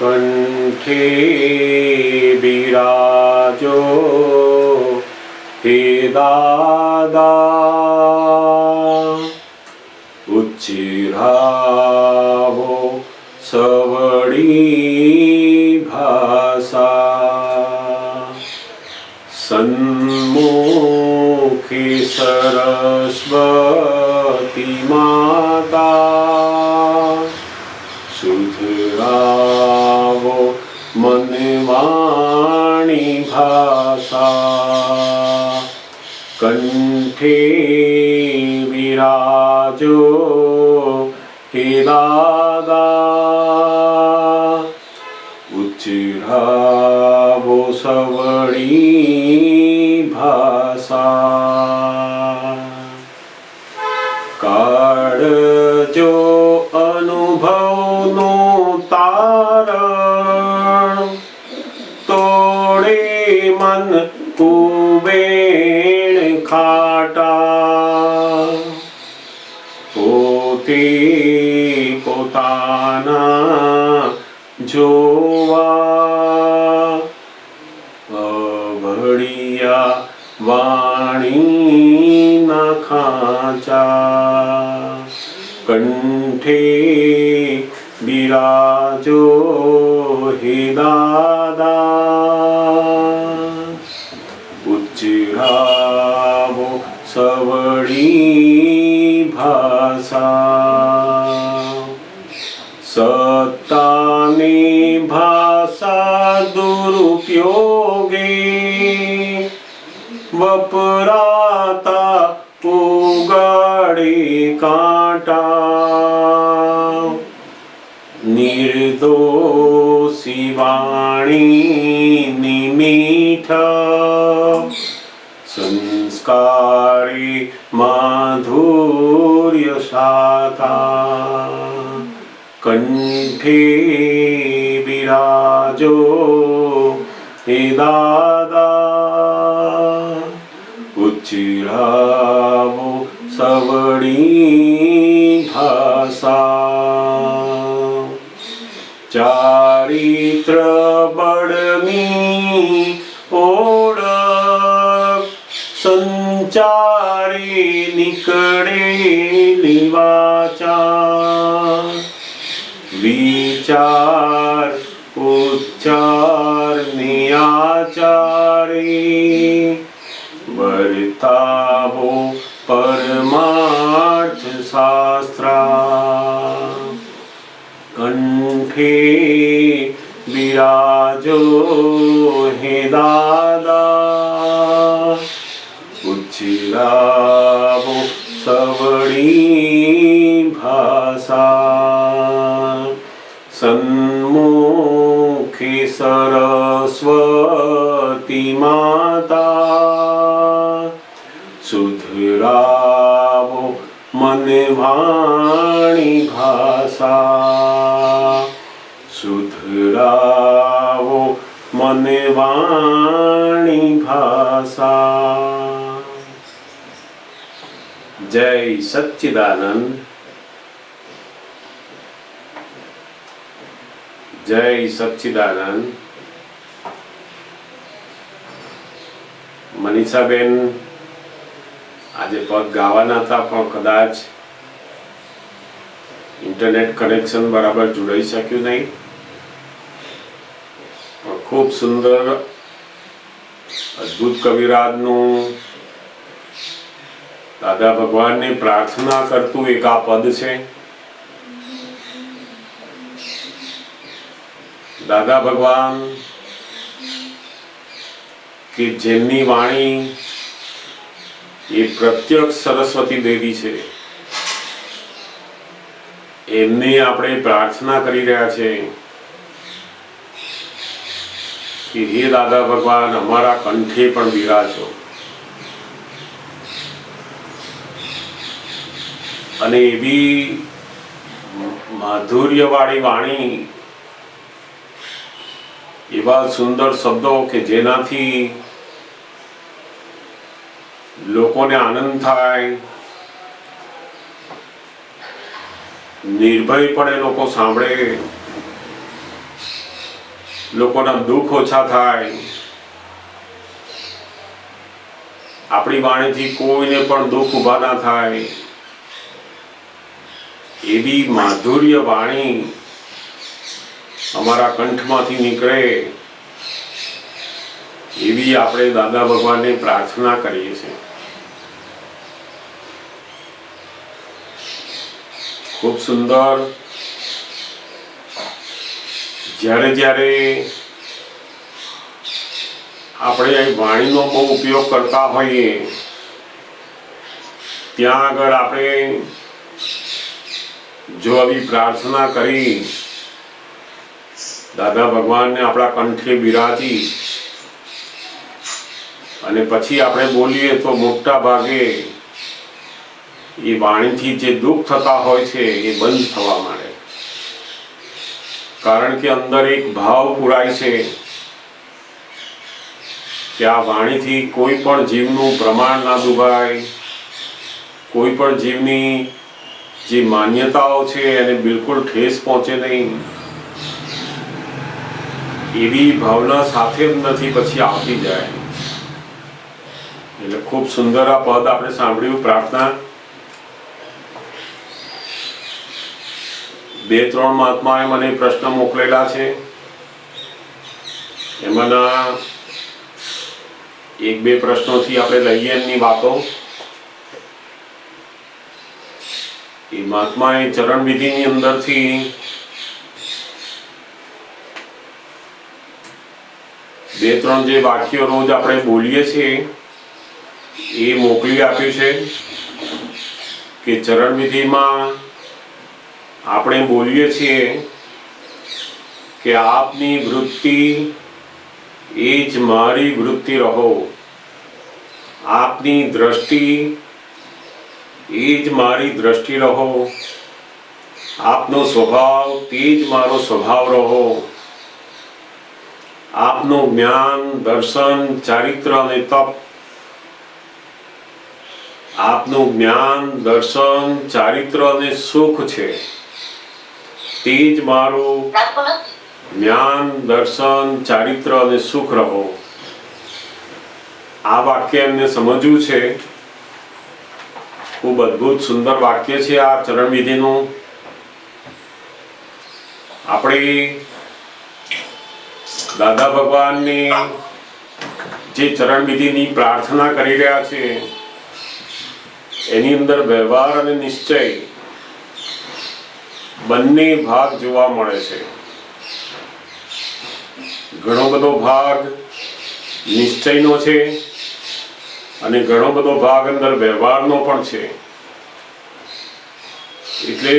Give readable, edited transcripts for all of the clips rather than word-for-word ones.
કંઠે બિરાજો હે દાદા, ઉચ્ચરાવો સવડી ભાષા, સન્મુખે સરસ્વતી માતા, સુધરાવો મન વાણી ભાષા, કંઠે વિરાજો હે દાદા, ઉચ્ચરાવો સવડી ભાષા, કાઢજો અનુભવનો તારણ, તોડે મન કુબેણ ખાટા, પોતે પોતાના જોવા, અવળિયા વાણીના ખાંચા, કંઠે બિરાજો હે દાદા, ઉચ્ચરાવો સવડી ભાષા, સત્તાની ભાષા દુરુપયોગે વપરાતા ઉગાડે કાંટા, નિર્દોષી વાણીની મીઠ, સંસ્કારી માધુર્ય સાતા, કંઠે બિરાજો હે દાદા, ઉચ્ચરાવો સવડી ભાષા, ચારિત્ર બળની ઓળખ, સંચારી નીકળેલી વાચા, વિચાર ઉચ્ચાર નિયાચારી, વર્તાવો પરમાર્થ શાસ્ત્રા, કંઠે બિરાજો હે દાદા, ઉચ્ચરાવો સવડી ભાષા, સન્મુખે સરસ્વતી માતા, સુધરાવો મન વાણી ભાષા, સુધરાવો મન વાણી ભાષા. જય સચ્ચિદાનંદ, જય સચ્ચિદાનંદ. મનીષાબેન આજે પદ ગાવાના હતા પણ કદાચ ઇન્ટરનેટ કનેક્શન બરાબર જોડાઈ શક્યું નહીં. પણ ખૂબ સુંદર અદ્ભુત કવિરાજનું દાદા ભગવાનને પ્રાર્થના કરતું એક આ પદ છે. દાદા ભગવાન કે જેમની વાણી એ પ્રત્યક્ષ સરસ્વતી દેવી છે, એમને આપણે પ્રાર્થના કરી રહ્યા છે કે હે દાદા ભગવાન, અમારા કંઠે પણ બિરાજો અને એવી માધુર્યવાળી વાણી, એવા સુંદર શબ્દો કે જેનાથી લોકોને આનંદ થાય, નિર્ભયપણે લોકો સાંભળે લોકોના દુઃખ ઓછા થાય, આપણી વાણીથી કોઈને પણ દુઃખ ઊભા ના થાય, એવી માધુર્ય વાણી અમારા કંઠમાંથી નીકળે, એવી આપણે દાદા ભગવાનને પ્રાર્થના કરીએ છીએ. ખૂબ સુંદર. જ્યારે જ્યારે આપણે વાણીનો બહુ ઉપયોગ કરતા હોઈએ ત્યાં આગળ આપણે જો આવી પ્રાર્થના કરી દાદા ભગવાનને આપણા કંઠે બિરાજી અને પછી આપણે બોલીએ તો મોટા ભાગે એ વાણીથી જે દુઃખ થતા હોય છે એ બંધ થવા માંડે. કારણ કે અંદર એક ભાવ પુરાય છે કે આ વાણીથી કોઈ પણ જીવનું પ્રમાણ ના દુભાય, કોઈ પણ જીવની જે માન્યતાઓ છે એને બિલકુલ ઠેસ પહોંચે નહીં, એવી ભાવના સાથે નથી પછી આવતી જાય. એટલે ખૂબ સુંદર આ પદ આપણે સાંભળ્યું. પ્રાર્થના 2-3 મહાત્માએ મને પ્રશ્ન મોકલેલા છે. એમાંના 1-2 પ્રશ્નોથી આપણે લઈએ એમની વાતો. એ મહાત્માએ ચરણ વિધિની અંદરથી બે ત્રણ જે વાક્યો રોજ આપણે બોલીએ છીએ એ મોકલી આપ્યું છે કે ચરણ વિધિમાં આપણે બોલીએ છીએ કે આપની વૃત્તિ એ જ મારી વૃત્તિ રહો, આપની દ્રષ્ટિ એ જ મારી દ્રષ્ટિ રહો, આપનો સ્વભાવ તે જ મારો સ્વભાવ રહો, આપનું જ્ઞાન, દર્શન, ચારિત્ર અને તપ, આપનું જ્ઞાન, દર્શન, ચારિત્ર અને સુખ છે તે જ મારું જ્ઞાન, દર્શન, ચારિત્ર અને સુખ રહો. આ વાક્ય એમને સમજવું છે. ખૂબ અદ્ભુત સુંદર વાક્ય છે આ ચરણ વિધિનું. આપણે દાદા ભગવાનની જે ચરણ વિધિની પ્રાર્થના કરી રહ્યા છે એની અંદર વ્યવહાર અને નિશ્ચય બંને ભાગ જોવા મળે છે. ઘણો બધો ભાગ નિશ્ચયનો છે અને ઘણો બધો ભાગ અંદર વ્યવહારનો પણ છે. એટલે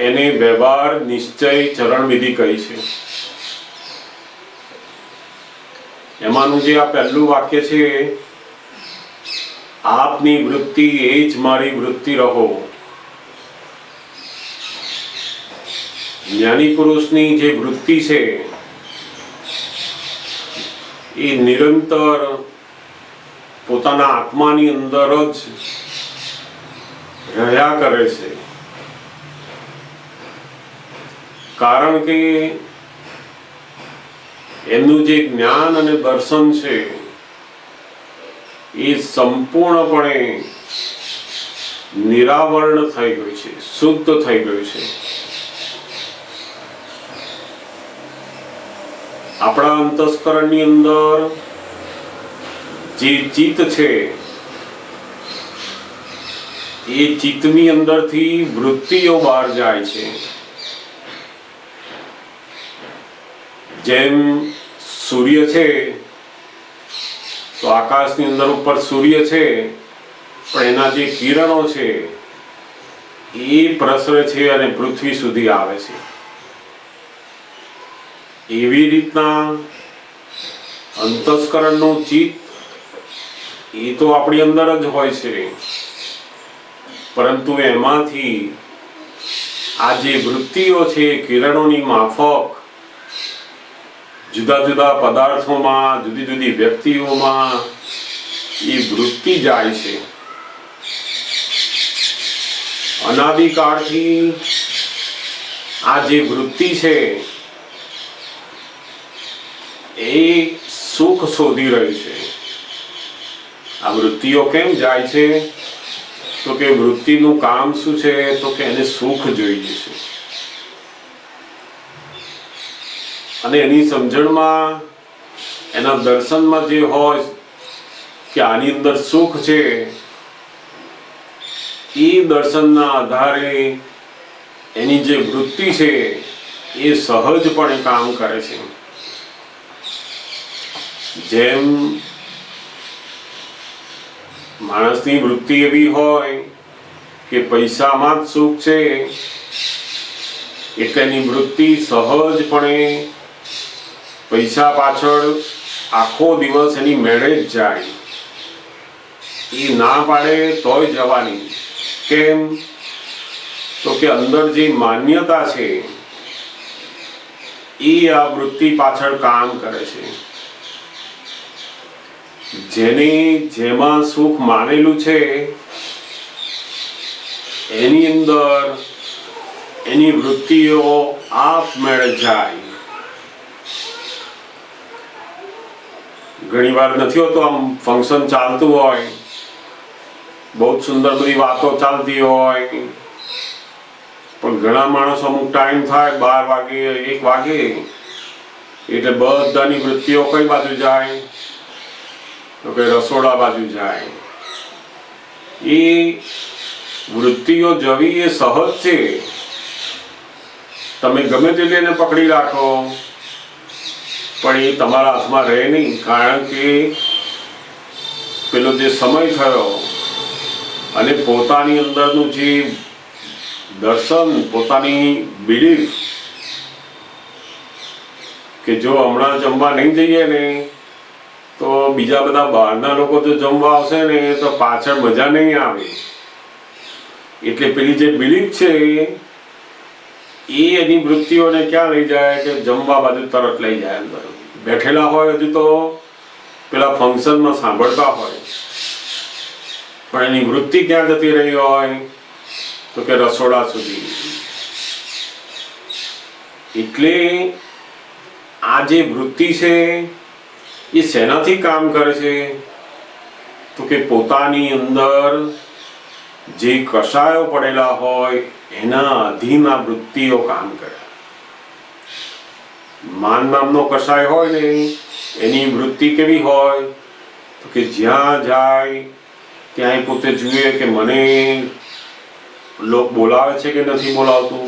એને વ્યવહાર નિશ્ચય ચરણ વિધિ કહી છે. એમાંનું જે આ પહેલું વાક્ય છે, આપની વૃત્તિ એ જ મારી વૃત્તિ રહો. જ્ઞાની પુરુષની જે વૃત્તિ છે એ નિરંતર પોતાના આત્માની અંદર જ રહ્યા કરે છે. કારણ કે એમનું જે જ્ઞાન અને દર્શન છે એ સંપૂર્ણપણે નિરાવરણ થઈ ગયું છે, શુદ્ધ થઈ ગયું છે. આપણા અંતસ્કરણની અંદર જે ચિત્ત છે એ ચિત્તની અંદરથી વૃત્તિઓ બહાર જાય છે. જેમ સૂર્ય છે તો આકાશની અંદર ઉપર સૂર્ય છે પણ એના જે કિરણો છે એ પ્રસરે છે અને પૃથ્વી સુધી આવે છે. એવી રીતના અંતસ્કરણનું ચિત્ત એ તો આપણી અંદર જ હોય છે, પરંતુ એમાંથી આ જે વૃત્તિઓ છે કિરણોની માફક જુદા જુદા પદાર્થોમાં, જુદી જુદી વ્યક્તિઓમાં એ વૃત્તિ જાય છે. અનાદિકાળથી આ જે વૃત્તિ છે એ સુખ શોધી રહ્યું છે. આ વૃત્તિઓ કેમ જાય છે? તો કે વૃત્તિનું કામ શું છે? તો કે એને સુખ જોઈએ છે. અને એની સમજણમાં, એના દર્શનમાં જે હોય કે આની અંદર સુખ છે, એ દર્શનના આધારે એની જે વૃત્તિ છે એ સહજપણે કામ કરે છે. જેમ માણસની વૃત્તિ એવી હોય કે પૈસામાં જ સુખ છે, એટલે એની વૃત્તિ સહજપણે પૈસા પાછળ આખો દિવસ એની મેળે જ જાય. એ ના પાડે તોય જવાની. કેમ? તો કે અંદર જે માન્યતા છે એ આ વૃત્તિ પાછળ કામ કરે છે. જેને જેમાં સુખ માનેલું છે એની અંદર એની વૃત્તિઓ આપમેળે જાય. ઘણી વાર નથી હોતો, આમ ફંક્શન ચાલતું હોય, બહુ સુંદર બધી વાતો ચાલતી હોય, પણ ઘણા માણસો અમુક ટાઈમ થાય 12 વાગે 1 વાગે એટલે બધાની વૃત્તિઓ કઈ બાજુ જાય? તો કે રસોડા બાજુ જાય. એ વૃત્તિઓ જવી એ સહજ છે. તમે ગમે તેટલી એને પકડી રાખો પણ એ તમારા હાથમાં રહે નહીં. કારણ કે પેલો જે સમય થયો અને પોતાની અંદરનું જે દર્શન, પોતાની બિલીફ કે જો હમણાં જમવા નહીં જઈએ ને તો બીજા બધા બહારના લોકો જો જમવા આવશે ને તો પાછળ મજા નહીં આવે. એટલે પેલી જે બિલીફ છે એ એની વૃત્તિઓને ક્યાં લઈ જાય કે જમવા બાજુ તરત લઈ જાય. અંદર બેઠેલા હોય હજુ તો પેલા ફંક્શનમાં સાંભળતા હોય, પણ એની વૃત્તિ ક્યાં જતી રહી હોય? તો કે રસોડા સુધી. એટલે આ જે વૃત્તિ છે એ શેનાથી કામ કરે છે? તો કે પોતાની અંદર જે કષાયો પડેલા હોય એના અધીન આ વૃત્તિઓ કામ કરે. માન નામનો કષાય હોય ને એની વૃત્તિ કેવી હોય? તો કે જ્યાં જાય ત્યાં પોતે જુએ કે મને લોક બોલાવે છે કે નથી બોલાવતું,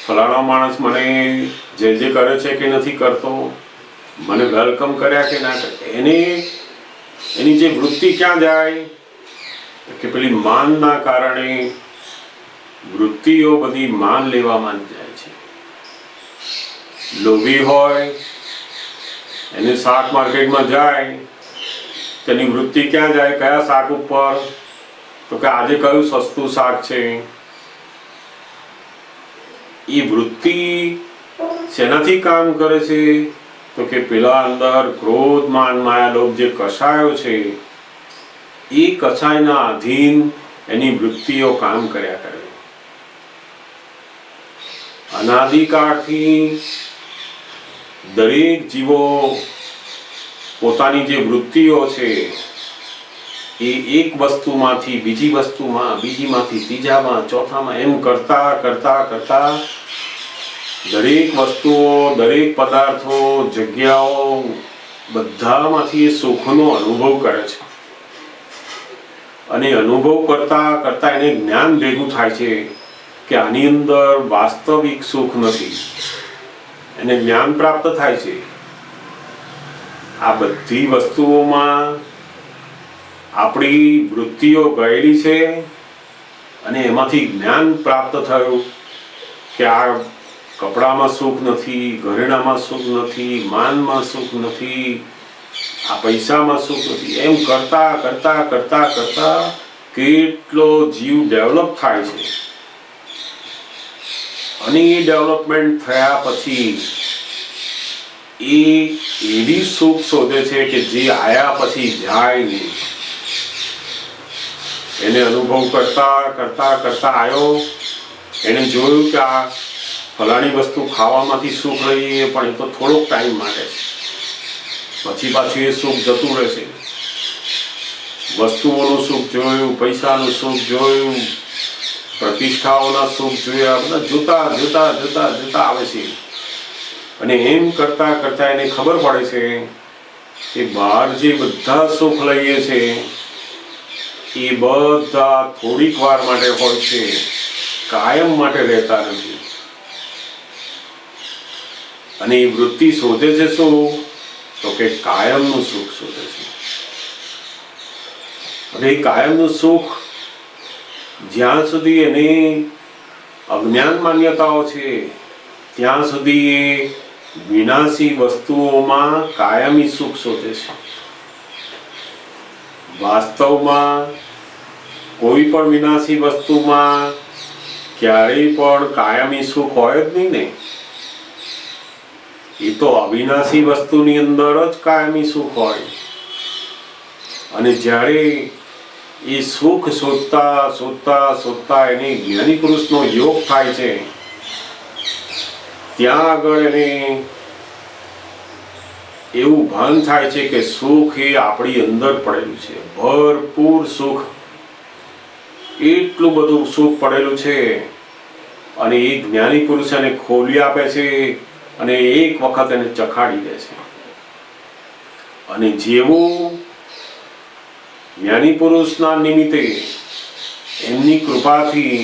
ફલાણા માણસ મને જે કરે છે કે નથી કરતો, મને વેલકમ કર્યા કે ના કરે. એની જે વૃત્તિ ક્યાં જાય? કે પેલી માનના કારણે વૃત્તિઓ બધી માન લેવામાં જાય છે. લોભી હોય એને શાક માર્કેટમાં જાય, તેની વૃત્તિ ક્યાં જાય? કયા શાક ઉપર? તો કે આજે કયું સસ્તું શાક છે. એ વૃત્તિ શેનાથી કામ કરે છે? તો કે પેલા અંદર ક્રોધ, માન, માયા, લોભ જે કષાયો છે એ કષાયના અધીન એની વૃત્તિઓ કામ કર્યા કરે. અનાદિકાળથી દરેક જીવો પોતાની જે વૃત્તિઓ છે એ એક વસ્તુમાંથી બીજી વસ્તુમાં, બીજીમાંથી ત્રીજામાં, ચોથામાં એમ કરતા કરતા કરતા દરેક વસ્તુઓ, દરેક પદાર્થો, જગ્યાઓ બધામાંથી સુખનો અનુભવ કરે છે. અને અનુભવ કરતા કરતા એને જ્ઞાન ભેગું થાય છે કે આની અંદર વાસ્તવિક સુખ નથી. એને જ્ઞાન પ્રાપ્ત થાય છે. આ બધી વસ્તુઓમાં આપણી વૃત્તિઓ ગયેલી છે અને એમાંથી જ્ઞાન પ્રાપ્ત થયું કે આ કપડામાં સુખ નથી, ઘરેણામાં સુખ નથી, માનમાં સુખ નથી, આ પૈસામાં સુખ નથી. એમ કરતા કરતા કરતા કરતા કેટલો જીવ ડેવલપ થાય છે. અને એ ડેવલપમેન્ટ થયા પછી એ એવી સુખ શોધે છે કે જે આયા પછી જાય નહીં. એને અનુભવ કરતા કરતા કરતા આવ્યો, એને જોયું કે આ ફલાણી વસ્તુ ખાવામાંથી સુખ લઈએ પણ એ તો થોડોક ટાઈમ માટે છે. પછી પાછું એ સુખ જતું રહેશે. વસ્તુઓનું સુખ જોયું, પૈસાનું સુખ જોયું, પ્રતિષ્ઠાઓના સુખ જોયા, બધા જોતા જોતા જોતા જોતા આવે છે. અને એમ કરતા કરતા એને ખબર પડે છે કે બહાર જે બધા સુખ લઈએ છે એ બધા થોડીક વાર માટે હોય છે, કાયમ માટે રહેતા નથી. અને એ વૃત્તિ શોધે છે શું? તો કે કાયમનું સુખ શોધે છે. અને એ કાયમનું સુખ જ્યાં સુધી એની અજ્ઞાન માન્યતાઓ છે ત્યાં સુધી એ વિનાશી વસ્તુઓમાં કાયમી સુખ શોધે છે. વાસ્તવમાં કોઈ પણ વિનાશી વસ્તુમાં ક્યારેય પણ કાયમી સુખ હોય જ નહીં ને. એ તો અવિનાશી વસ્તુની અંદર જ કાયમી સુખ હોય. અને જ્યારે એ સુખ શોધતા શોધતા શોધતા એને જ્ઞાની પુરુષનો યોગ થાય છે, ત્યાં આગળ એને એવું ભાન થાય છે કે સુખ એ આપણી અંદર પડેલું છે. ભરપૂર સુખ, એટલું બધું સુખ પડેલું છે. અને એ જ્ઞાની પુરુષ એને ખોલી આપે છે અને એક વખત એને ચખાડી દે છે. અને જેવું જ્ઞાની પુરુષના નિમિત્તે એમની કૃપાથી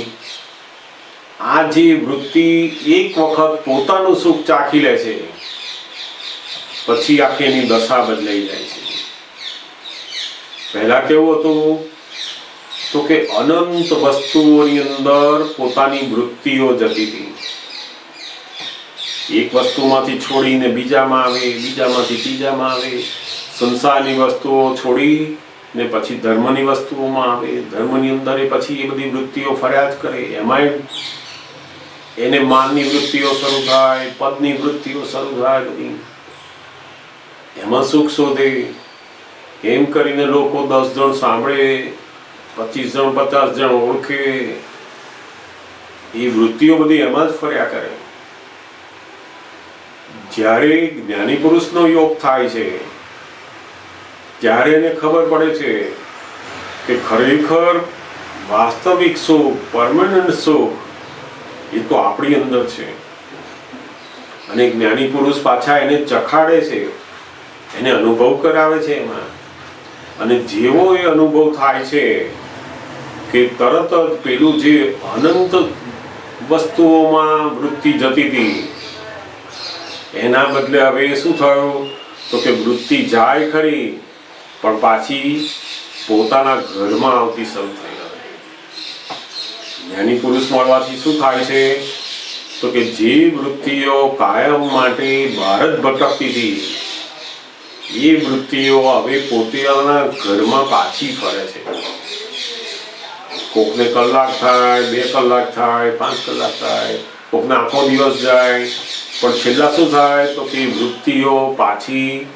આ જે વૃત્તિ એક વખત પોતાનું સુખ ચાખી લે છે, પછી આખી એની દશા બદલાઈ જાય છે. પહેલા કેવું હતું? તો કે અનંત વસ્તુઓની અંદર પોતાની વૃત્તિઓ જતી હતી. એક વસ્તુમાંથી છોડીને બીજામાં આવે, બીજામાંથી ત્રીજામાં આવે, સંસારની વસ્તુઓ છોડી ને પછી ધર્મની વસ્તુઓમાં આવે, ધર્મની અંદર એ પછી એ બધી વૃત્તિઓ ફર્યા જ કરે. એમાંય એને માનની વૃત્તિઓ શરૂ થાય, પદની વૃત્તિઓ શરૂ થાય, બધી એમાં સુખ શોધે. એમ કરીને લોકો 10 જણ સાંભળે, 25 જણ 50 જણ ઓળખે, એ વૃત્તિઓ બધી એમાં જ ફર્યા કરે. જ્યારે જ્ઞાની પુરુષનો યોગ થાય છે ત્યારે એને ખબર પડે છે કે ખરેખર વાસ્તવિક સુખ, પરમેનન્ટ સુખ એ તો આપણી અંદર છે. અને જ્ઞાની પુરુષ પાછા એને ચખાડે છે, એને અનુભવ કરાવે છે એમાં. અને જેવો એ અનુભવ થાય છે કે તરત જ પેલું જે અનંત વસ્તુઓમાં વૃત્તિ જતી હતી એના બદલે હવે શું થયું? તો કે વૃત્તિ જાય ખરી પણ પાછી પોતાના ઘરમાં આવતી શરૂ થઈ. જ્ઞાની પુરુષ મળવાથી શું થાય છે? તો કે જે વૃત્તિઓ કાયમ માટે બહાર જ ભટકતી હતી એ વૃત્તિઓ હવે પોતાના ઘરમાં પાછી ફરે છે. કોકને કલાક થાય, 2 કલાક થાય, 5 કલાક થાય, કોકને આખો દિવસ જાય, પણ છેલ્લા શું થાય? તો કે વૃત્તિઓ પાછી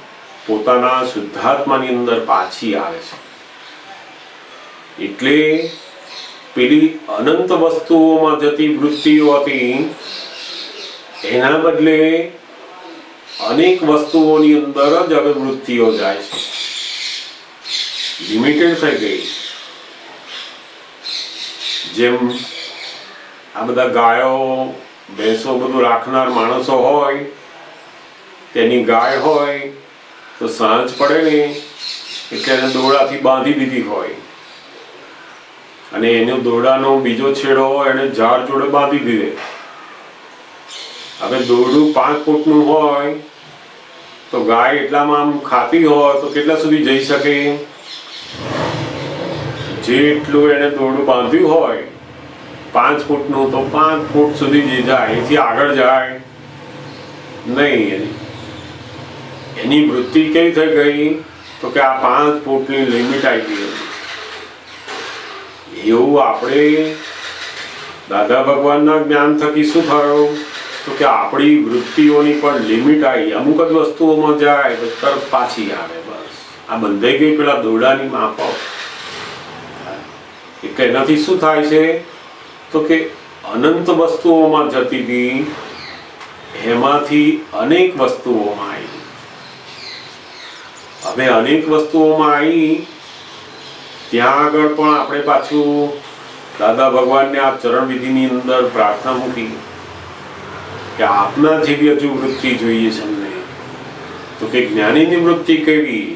પોતાના શુદ્ધાત્માની અંદર પાછી આવે છે. એટલે પેલી અનંત વસ્તુઓમાં જતી વૃત્તિઓ હતી એના બદલે અનેક વસ્તુઓની અંદર જ હવે વૃત્તિઓ જાય છે. લિમિટેડ થઈ ગઈ. જેમ આ બધા ગાયો ભેંસો બધું રાખનાર માણસો હોય, તેની ગાય હોય તો સાંજ પડે ને એટલે એને દોરડાથી બાંધી દીધી હોય અને એનો દોરડાનો બીજો છેડો એને ઝાડ જોડે બાંધી દીધે. હવે દોરડું 5 ફૂટનું હોય તો ગાય એટલામાં આમ ખાતી હોય તો કેટલા સુધી જઈ શકે? જેટલું એને દોરડું બાંધ્યું હોય 5 ફૂટનું તો 5 ફૂટ સુધી જે જાય, એથી આગળ જાય નહીં. એની વૃત્તિ કેવી થઈ ગઈ? તો કે આ 5 ફૂટની લિમિટ આવી ગઈ. એવું આપણે દાદા ભગવાનના જ્ઞાન થકી શું થયું? તો કે આપણી વૃત્તિઓની પણ લિમિટ આવી. અમુક જ વસ્તુઓમાં જાય તો તરત પાછી આવે. બસ આ બંધાઈ ગઈ પેલા દોરડાની માફક. એટલે એનાથી શું થાય છે? તો કે અનંત વસ્તુઓમાં જતી હતી એમાંથી અનેક વસ્તુઓમાં આવી. હવે અનેક વસ્તુઓમાં આવી ત્યાં આગળ પણ આપણે પાછું દાદા ભગવાનને આ ચરણ વિધિની અંદર પ્રાર્થના મૂકી કે આપના જેવી હજુ વૃત્તિ જોઈએ છે અમને. તો કે જ્ઞાનીની વૃત્તિ કેવી?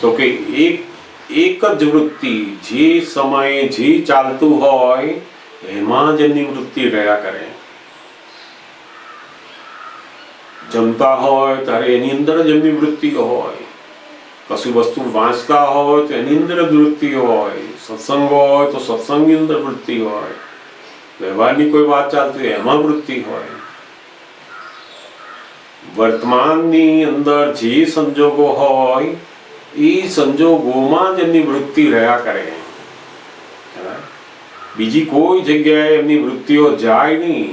તો કે એક જ વૃત્તિ જે સમયે જે ચાલતું હોય એમાં જ એમની વૃત્તિ રહ્યા કરે. જમતા હોય ત્યારે એની અંદર જ એમની વૃત્તિ હોય, કશું વસ્તુ વાંચતા હોય તો એની અંદર જ વૃત્તિ હોય, સત્સંગ હોય તો સત્સંગની અંદર વૃત્તિ હોય, વ્યવહારની કોઈ વાત ચાલતી હોય એમાં વૃત્તિ હોય. વર્તમાનની અંદર જે સંજોગો હોય એ સંજોગોમાં જ એમની વૃત્તિ રહ્યા કરે. બીજી કોઈ જગ્યાએ એમની વૃત્તિઓ જાય નહીં,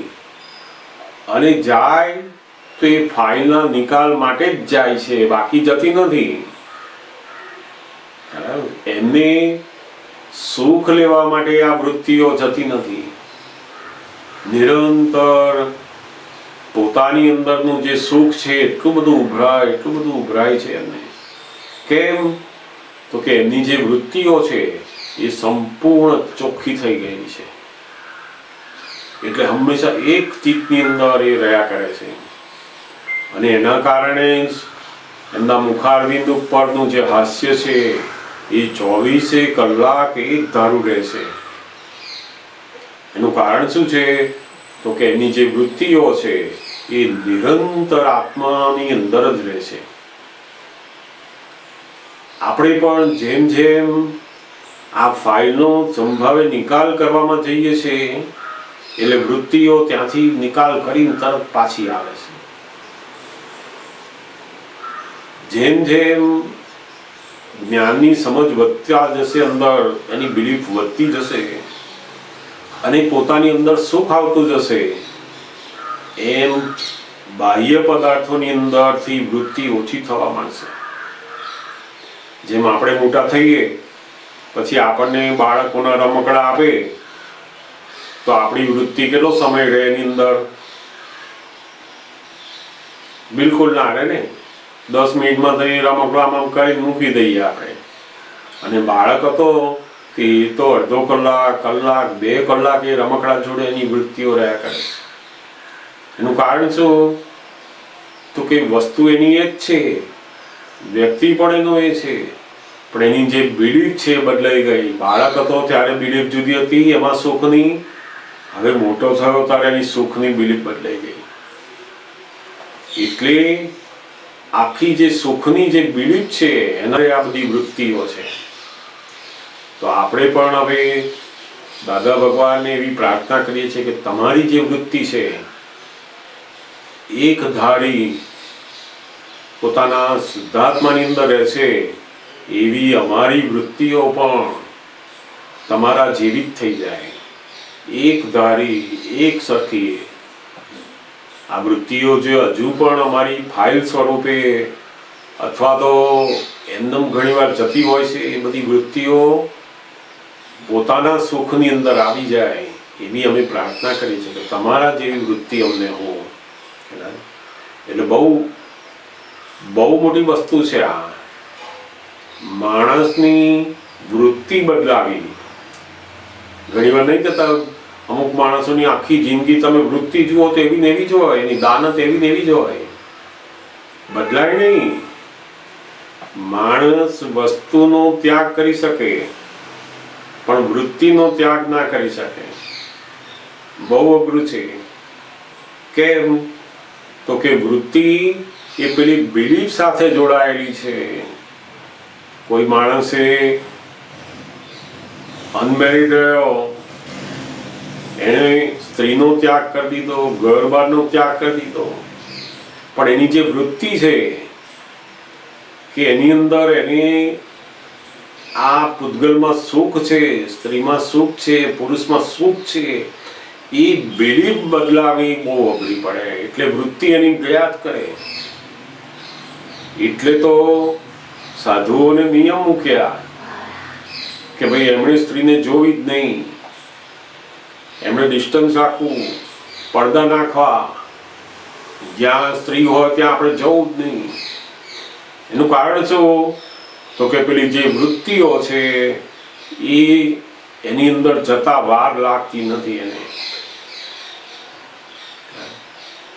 અને જાય તો એ ફાઇલના નિકાલ માટે જ જાય છે, બાકી જતી નથી. એમને સુખ લેવા માટે આ વૃત્તિઓ જતી નથી. નિરંતર પોતાની અંદરનું જે સુખ છે એટલું બધું ઉભરાય છે એમને. કેમ? તો કે એમની જે વૃત્તિઓ છે એ સંપૂર્ણ ચોખ્ખી થઈ ગયેલી છે, એટલે હંમેશા એક ચિત્તની અંદર એ રહ્યા કરે છે. અને એના કારણે જ એમના મુખારવિંદ ઉપરનું જે હાસ્ય છે એ 24 કલાક એક ધારું રહે છે. એનું કારણ શું છે? તો કે એની જે વૃત્તિઓ છે એ નિરંતર આત્માની અંદર જ રહે છે. આપણે પણ જેમ જેમ આ ફાઇલનો સંભાવે નિકાલ કરવામાં જઈએ છીએ એટલે વૃત્તિઓ ત્યાંથી નિકાલ કરીને તરત પાછી આવે છે. જેમ જેમ જ્ઞાનની સમજ વધતા જશે, અંદર એની બિલીફ વધતી જશે અને પોતાની અંદર સુખ આવતું જશે, એમ બાહ્ય પદાર્થોની અંદરથી વૃત્તિ ઓછી થવા માંડશે. જેમ આપણે મોટા થઈએ પછી આપણને બાળકોના રમકડા આપે તો આપણી વૃત્તિ કેટલો સમય રહે એની અંદર? બિલકુલ ના રહે ને. 10 મિનિટમાં તો એ રમકડામાં કરી મૂકી દઈએ આપણે. અને બાળક હતો કે તો અડધો કલાક, 2 કલાક એ રમકડા જોડે એની વૃત્તિઓ રહ્યા કરે. એનું કારણ શું? તો કે વસ્તુ એની એ જ છે, વ્યક્તિ પણ એનો એ છે, પણ એની જે બિલીફ છે બદલાઈ ગઈ. બાળક હતો ત્યારે બિલીફ જુદી હતી એમાં સુખની, હવે મોટો થયો ત્યારે એની સુખની બિલીફ બદલાઈ ગઈ. એટલે આખી જે સુખની જે બિલીફ છે એના આ બધી વૃત્તિઓ છે. તો આપણે પણ હવે દાદા ભગવાનને એવી પ્રાર્થના કરીએ છીએ કે તમારી જે વૃત્તિ છે એક ધારી પોતાના શુદ્ધાત્માની અંદર રહેશે, એવી અમારી વૃત્તિઓ પણ તમારા જેવી જ થઈ જાય, એક ધારી, એક સરખી. આ વૃત્તિઓ જે હજુ પણ અમારી ફાઇલ સ્વરૂપે અથવા તો એમનેમ ઘણીવાર જતી હોય છે, એ બધી વૃત્તિઓ પોતાના સુખની અંદર આવી જાય એવી અમે પ્રાર્થના કરી છે કે તમારા જેવી વૃત્તિ અમને હો. એટલે બહુ મોટી વસ્તુ છે આ. માણસની વૃત્તિ બદલાવી. ઘણીવાર નહીં કહેતા અમુક માણસોની આખી જિંદગી તમે વૃત્તિ જુઓ તો એવી ને એવી જ હોય, એની દાનત એવી ને એવી જ હોય, બદલાય નહીં. માણસ વસ્તુનો ત્યાગ કરી શકે પણ વૃત્તિનો ત્યાગ ના કરી શકે. બહુ અઘરું છે. કેમ? તો કે વૃત્તિ એ પેલી બિલીફ સાથે જોડાયેલી છે. કોઈ માણસે અનમેરિડ રહ્યો, એને સ્ત્રીનો ત્યાગ કરી દીધો, ઘર-બારનો ત્યાગ કરી દીધો, પણ એની જે વૃત્તિ છે કે એની અંદર એને આ પૂતગલમાં સુખ છે, સ્ત્રીમાં સુખ છે, પુરુષમાં સુખ છે, એ બિલીફ બદલાવી બહુ અઘરી પડે. એટલે વૃત્તિ એની ગયા જ કરે. એટલે તો સાધુઓને નિયમ મૂક્યા કે ભાઈ એમણે સ્ત્રીને જોવી જ નહીં, એમણે ડિસ્ટન્સ રાખવું, પડદા નાખવા, જ્યાં સ્ત્રી હોય ત્યાં આપણે જવું જ નહીં. એનું કારણ શું? તો કે પેલી જે વૃત્તિઓ છે એ એની અંદર જતા વાર લાગતી નથી એને.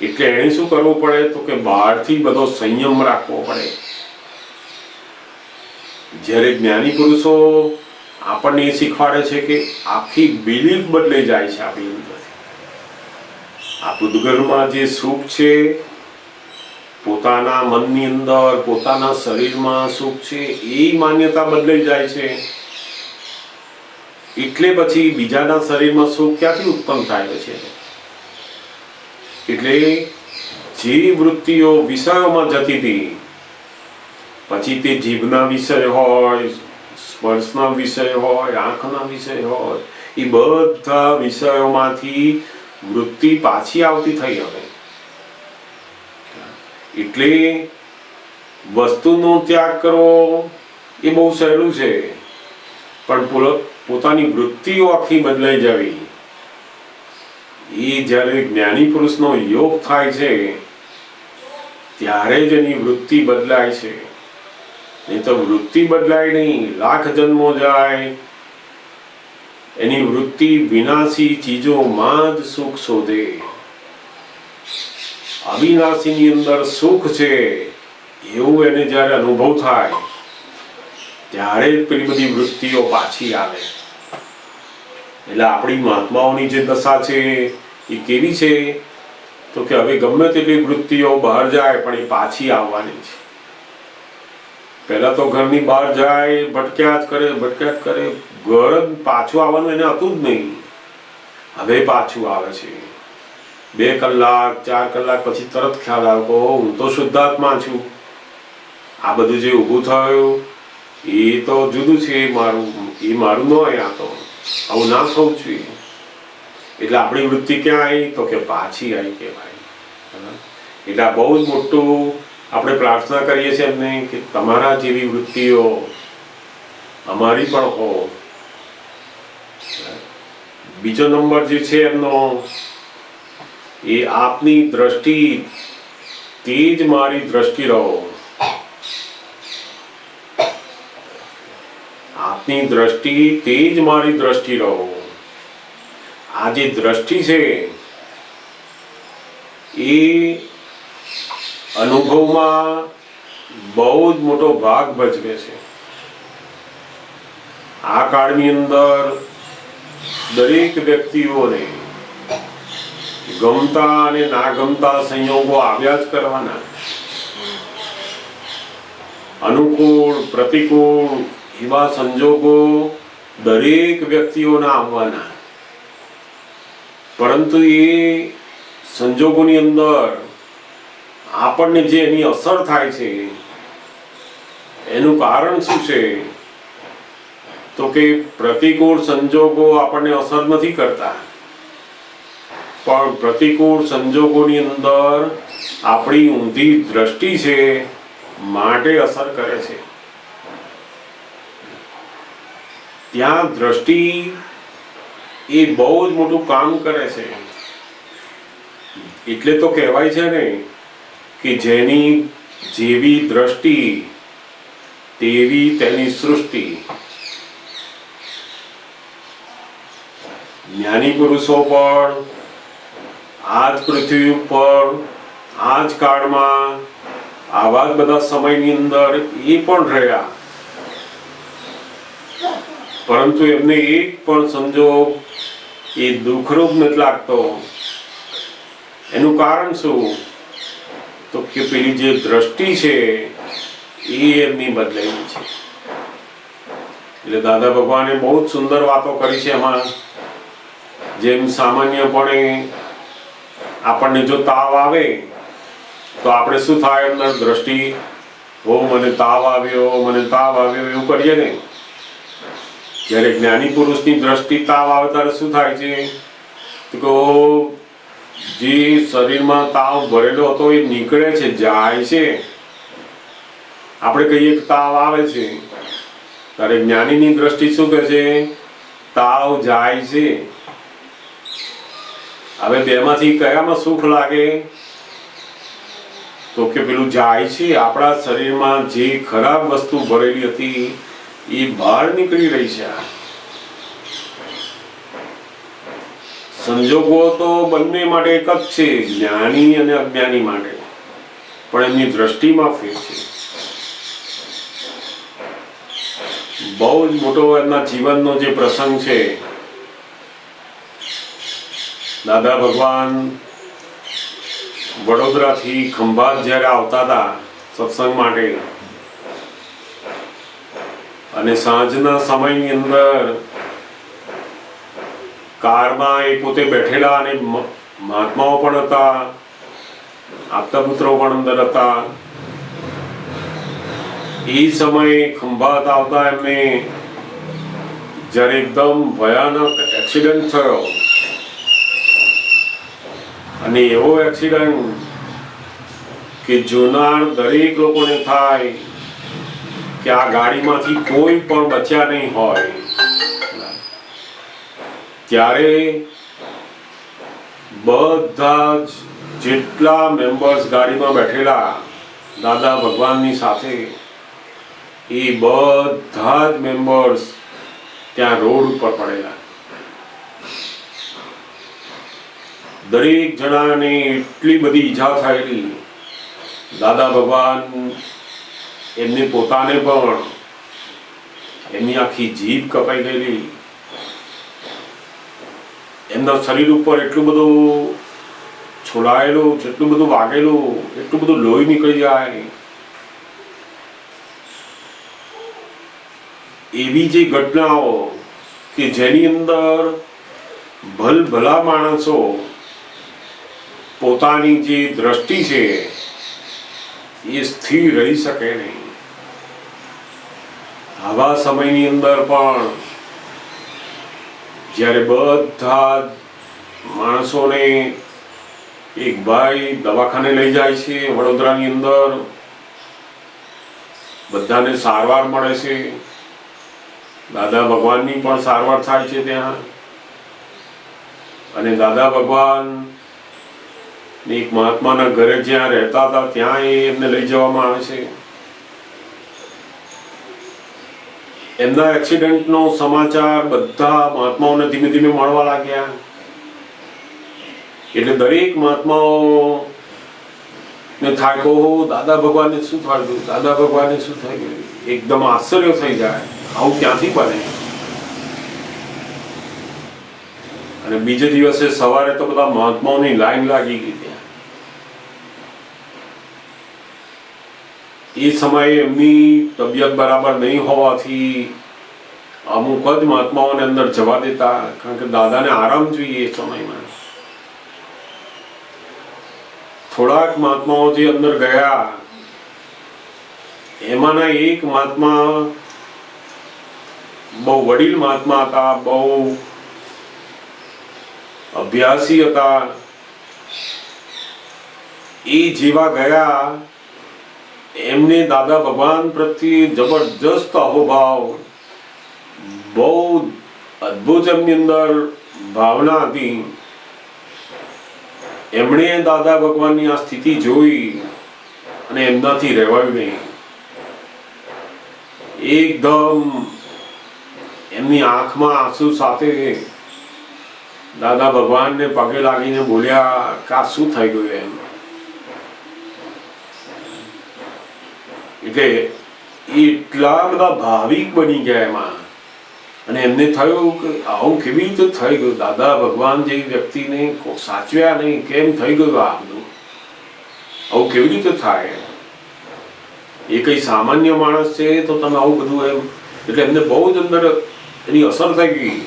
એટલે એને શું કરવું પડે? તો કે બહારથી બધો સંયમ રાખવો પડે. જ્યારે જ્ઞાની પુરુષો આપણને એ શીખવાડે છે કે આખી બિલીફ બદલાઈ જાય છે આપણી અંદર. આ પૂતગલમાં જે સુખ છે, પોતાના મનની અંદર, પોતાના શરીરમાં સુખ છે, એ માન્યતા બદલાઈ જાય છે. એટલે પછી બીજાના શરીરમાં સુખ ક્યાંથી ઉત્પન્ન થાય છે? એટલે જે વૃત્તિઓ વિષયોમાં જતી હતી, પછી તે જીભના વિષય હોય, સ્પર્શના વિષય હોય, આંખના વિષય હોય, એ બધા વિષયોમાંથી વૃત્તિ પાછી આવતી થઈ. હવે એટલે વસ્તુનો ત્યાગ કરવો એ બહુ સહેલું છે, પણ પોતાની વૃત્તિઓ આખી બદલાઈ જવી, એ જ્યારે જ્ઞાની પુરુષનો યોગ થાય છે ત્યારે જ એની વૃત્તિ બદલાય છે. નહીં તો વૃત્તિ બદલાય નહીં, લાખ જન્મો જાય, એની વૃત્તિ વિનાશી ચીજોમાં જ સુખ શોધે. અવિનાશીની અંદર સુખ છે એવું એને જ્યારે અનુભવ થાય ત્યારે પેલી બધી વૃત્તિઓ પાછી આવે. એટલે આપણી મહાત્માઓની જે દશા છે એ કેવી છે? તો કે હવે ગમે તેટલી વૃત્તિઓ બહાર જાય પણ એ પાછી આવવાની છે. પહેલા તો ઘરની બહાર જાય, ભટક્યા જ કરે, ઘર પાછું આવવાનું એને હતું જ નહીં. હવે પાછું આવે છે. 2 કલાક 4 કલાક પછી તરત ખ્યાલ આવે કે હું તો શુદ્ધાત્મા છું. આ બધું જે ઊભું થયું એ તો જુદું છે, એ મારું ન હોય. આ તો આવું ના થવું જોઈએ. એટલે આપણી વૃત્તિ ક્યાં આવી? તો કે પાછી આવી કહેવાય. એટલે આ બહુ જ મોટું આપણે પ્રાર્થના કરીએ છીએ એમને કે તમારા જેવી વૃત્તિઓ અમારી પણ હો. બીજો નંબર જે છે એમનો, એ આપની દ્રષ્ટિ તેજ મારી દ્રષ્ટિ રહો. આપની દ્રષ્ટિ તેજ મારી દ્રષ્ટિ રહો. આ જે દ્રષ્ટિ છે એ અનુભવમાં બહુ જ મોટો ભાગ ભજવે છે. આ કાળની અંદર દરેક વ્યક્તિઓને ગમતા અને ના ગમતા સંયોગો આવ્યા જ કરવાના. અનુકૂળ પ્રતિકૂળ એવા સંજોગો દરેક વ્યક્તિઓના આવવાના. પરંતુ એ સંજોગોની અંદર આપણને જે એની અસર થાય છે એનું કારણ શું છે? તો કે પ્રતિકૂળ સંજોગો આપણને અસર નથી કરતા, પણ પ્રતિકૂળ સંજોગોની અંદર આપણી ઊંધી દ્રષ્ટિ છે માટે અસર કરે છે. ત્યાં દ્રષ્ટિ એ બહુ જ મોટું કામ કરે છે. એટલે તો કહેવાય છે ને કે જેની જેવી દ્રષ્ટિ તેવી તેની સૃષ્ટિ. જ્ઞાની પુરુષો પણ આ જ પૃથ્વી ઉપર આ જ કાળમાં આવા જ બધા સમયની અંદર એ પણ રહ્યા, પરંતુ એમને એક પણ સંજોગ એ દુઃખરૂપ નથી લાગતો. એનું કારણ શું? તો કે પેલી જે દ્રષ્ટિ છે એ એમની બદલાઈ છે. એટલે દાદા ભગવાને બહુ જ સુંદર વાતો કરી છે એમાં. જેમ સામાન્યપણે આપણને જો તાવ આવે તો આપણે શું થાય? અંદર દ્રષ્ટિ, મને તાવ આવ્યો એવું કરીએ ને. જ્યારે જ્ઞાની પુરુષની દ્રષ્ટિ તાવ આવે ત્યારે શું થાય છે? તો જે શરીરમાં તાવ ભરેલો હતો એ નીકળે છે, જાય છે. આપણે કહીએ કે તાવ આવે છે, ત્યારે જ્ઞાનીની દ્રષ્ટિ શું કહે છે? તાવ જાય છે. હવે બેમાંથી કયામાં સુખ લાગે? તો કે પેલું જાય છે, આપણા શરીરમાં જે ખરાબ વસ્તુ ભરેલી હતી એ બહાર નીકળી રહી છે. સંજોગો તો બંને માટે એક જ છે, જ્ઞાની અને અજ્ઞાની માટે, પણ એમની દ્રષ્ટિમાં ફેર છે. બહુ જ મોટો એમના જીવનનો જે પ્રસંગ છે, દાદા ભગવાન વડોદરાથી ખંભાત જ્યારે આવતા હતા સત્સંગ માટે, અને સાંજના સમયની અંદર કારમાં એ પોતે બેઠેલા, અને મહાત્માઓ પણ હતા, આપતા પુત્રો પણ અંદર હતા. એ સમયે ખંભાત આવતા એમને જ્યારે એકદમ ભયાનક એક્સિડન્ટ થયો, અને એવો એક્સિડન્ટ કે જોનાર દરેક લોકોને થાય કે આ ગાડીમાંથી કોઈ પણ બચ્યા નહીં હોય. ત્યારે બધા જ જેટલા મેમ્બર્સ ગાડીમાં બેઠેલા દાદા ભગવાનની સાથે, એ બધા જ મેમ્બર્સ ત્યાં રોડ ઉપર પડેલા. દરેક જણાને એટલી બધી ઈજા થયેલી. દાદા ભગવાન એમને પોતાને પણ એમની આખી જીભ કપાઈ ગયેલી. એમના શરીર ઉપર એટલું બધું છોલાયેલું, જેટલું બધું વાગેલું, એટલું બધું લોહી નીકળી જાય. એવી જે ઘટનાઓ કે જેની અંદર ભલભલા માણસો પોતાની જે દ્રષ્ટિ છે એ સ્થિર રહી શકે નહીં. આવા સમયની અંદર પણ જ્યારે બધા માણસોને એક ભાઈ દવાખાને લઈ જાય છે વડોદરાની અંદર, બધાને સારવાર મળે છે, દાદા ભગવાનની પણ સારવાર થાય છે ત્યાં. અને દાદા ભગવાન એક મહાત્માના ઘરે જ્યાં રહેતા હતા ત્યાં એમને લઈ જવામાં આવે છે. એમના એક્સિડન્ટનો સમાચાર બધા મહાત્માઓને ધીમે ધીમે મળવા લાગ્યા. એટલે દરેક મહાત્માઓ ને થાય કહો દાદા ભગવાનને શું થઈ ગયું, દાદા ભગવાનને શું થઈ ગયું. એકદમ આશ્ચર્ય થઈ જાય, આવું ક્યાંથી બને. અને બીજે દિવસે સવારે તો બધા મહાત્માઓની લાઈન લાગી ગઈ ત્યાં. એ સમયે એમની તબિયત બરાબર નહીં હોવાથી અમુક જ મહાત્માઓને અંદર જવા દેતા, કારણ કે દાદાને આરામ જોઈએ એ સમયમાં. થોડાક મહાત્માઓ જે અંદર ગયા, એમાંના એક મહાત્મા બહુ વડીલ મહાત્મા હતા, બહુ અભ્યાસી હતા. એ જેવા ગયા, એમને દાદા ભગવાન પ્રત્યે જબરજસ્ત અહોભાવ, બહુ અદ્ભુત એમની અંદર ભાવના હતી. એમણે દાદા ભગવાનની આ સ્થિતિ જોઈ અને એમનાથી રહેવાયું નહીં. એકદમ એમની આંખમાં આંસુ સાથે દાદા ભગવાનને પગે લાગીને બોલ્યા કે આ શું થઈ ગયું એમ. એટલે એટલા બધા ભાવિક બની ગયા એમાં. અને એમને થયું કે આવું કેવી રીતે થઈ ગયું, દાદા ભગવાન જે વ્યક્તિને સાચવ્યા નહીં, કેમ થઈ ગયું આ બધું, આવું કેવી રીતે થાય. એ કઈ સામાન્ય માણસ છે તો તમે આવું બધું એમ. એટલે એમને બહુ જ અંદર એની અસર થઈ ગઈ.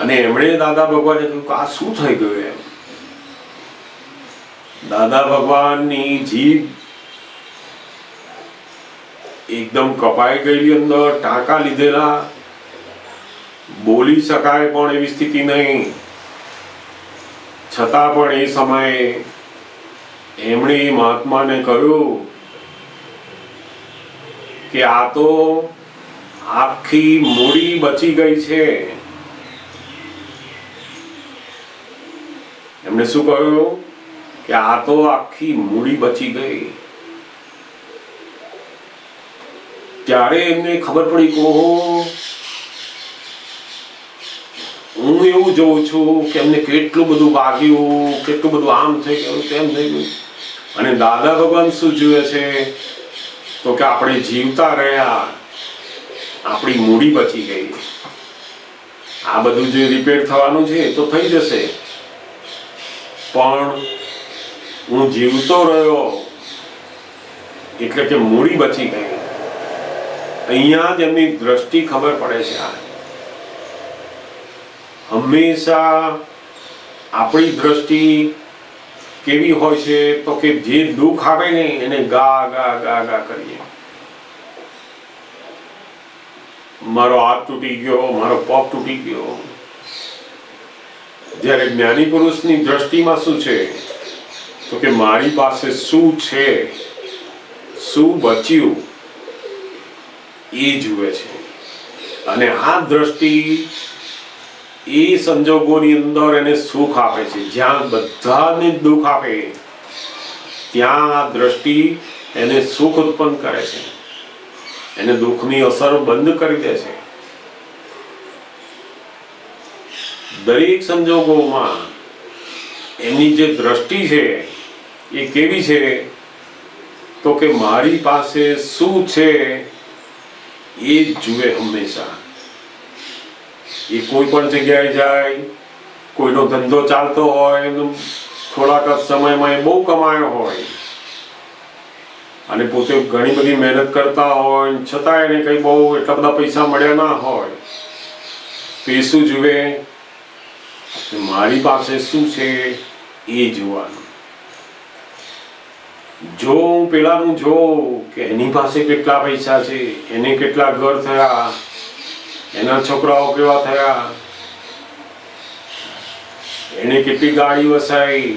અને એમણે દાદા ભગવાને કહ્યું કે આ શું થઈ ગયું એમ. દાદા ભગવાનની જીભ એકદમ કપાઈ ગયેલી, અંદર ટાંકા લીધેલા, બોલી શકાય પણ એવી સ્થિતિ નહીં. છતાં પણ એ સમયે એમણે મહાત્માને કહ્યું કે આ તો આખી મૂડી બચી ગઈ છે. એમણે શું કહ્યું કે કે આ તો આખી મૂડી બચી ગઈ. ત્યારે એમને ખબર પડી કે ઓહો, હું એવું જોઉં છું કે એમને કેટલું બધું વાગ્યું, કેટલું બધું આમ થઈ ગયું, તેમ થઈ ગયું. અને દાદા ભગવાન શું જુએ છે તો કે આપણે જીવતા રહ્યા, આપણી મૂડી બચી ગઈ. આ બધું જે રિપેર થવાનું છે એ તો થઈ જશે, પણ હું જીવતો રહ્યો એટલે કે મૂડી બચી ગઈ. અહીંયા જ એમની દ્રષ્ટિ ખબર પડે છે. હંમેશા આપણી દ્રષ્ટિ કેવી હોય છે તો કે જે દુઃખ આવે ને એને ગા ગા ગા ગા કરીએ. મારો હાથ તૂટી ગયો, મારો પગ તૂટી ગયો. જ્યારે જ્ઞાની પુરુષની દ્રષ્ટિમાં શું છે તો કે મારી પાસે શું છે, શું બચ્યું એ જુએ છે. અને આ દ્રષ્ટિ એ સંજોગોની અંદર એને સુખ આપે છે. જ્યાં બધાને દુઃખ આપે ત્યાં આ દ્રષ્ટિ એને સુખ ઉત્પન્ન કરે છે, એને દુઃખની અસર બંધ કરી દે છે. દરેક સંજોગોમાં એમની જે દ્રષ્ટિ છે એ કેવી છે તો કે મારી પાસે શું છે એ જ જુએ હંમેશા. એ કોઈ પણ જગ્યાએ જાય, કોઈનો ધંધો ચાલતો હોય, થોડાક સમયમાં એ બહુ કમાયો હોય અને પોતે ઘણી બધી મહેનત કરતા હોય, છતાં એને કંઈ બહુ એટલા બધા પૈસા મળ્યા ના હોય, તો એ શું જુએ? મારી પાસે શું છે એ જોવાનું. જો હું પેલાનું જોઉં કે એની પાસે કેટલા પૈસા છે, એને કેટલા ઘર થયા, એના છોકરાઓ કેવા થયા, એને કેટલી ગાડી વસાઈ,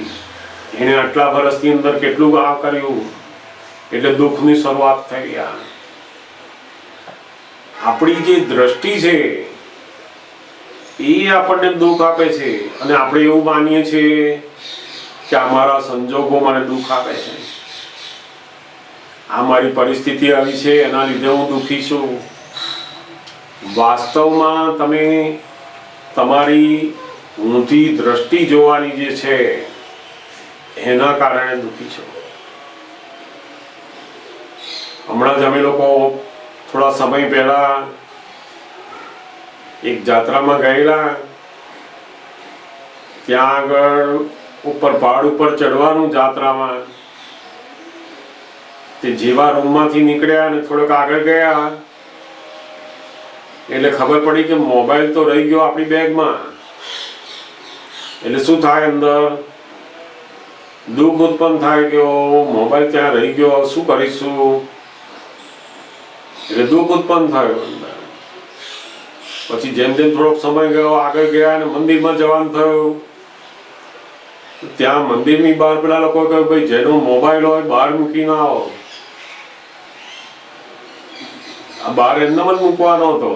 એને આટલા વર્ષની અંદર કેટલું આ કર્યું, એટલે દુઃખની શરૂઆત થઈ. આપણી જે દ્રષ્ટિ છે એ આપણને દુઃખ આપે છે અને આપણે એવું માનીએ છીએ કે આ મારા સંજોગો મને દુઃખ આપે છે, આ મારી પરિસ્થિતિ આવી છે એના લીધે હું દુઃખી છું. વાસ્તવમાં તમે તમારી ઊંધી દ્રષ્ટિ જોવાની જે છે એના કારણે દુઃખી છો. હમણાં જ અમે લોકો થોડા સમય પહેલા એક જાત્રામાં ગયેલા. ત્યાં આગળ ઉપર પહાડ ઉપર ચડવાનું જાત્રામાં. તે જેવા રૂમમાંથી નીકળ્યા અને થોડોક આગળ ગયા એટલે ખબર પડી કે મોબાઈલ તો રહી ગયો આપણી બેગમાં. એટલે શું થાય, અંદર દુઃખ ઉત્પન્ન થાય કે મોબાઈલ ત્યાં રહી ગયો, શું કરીશું? એટલે દુઃખ ઉત્પન્ન થયું અંદર. પછી જેમ જેમ થોડોક સમય ગયો, આગળ ગયા અને મંદિરમાં જવાનું થયું. ત્યાં મંદિરની બહાર પેલા લોકો કહ્યું ભાઈ જેનો મોબાઈલ હોય બહાર મૂકી ના આવો. આ બહાર એમને જ મૂકવાનો હતો,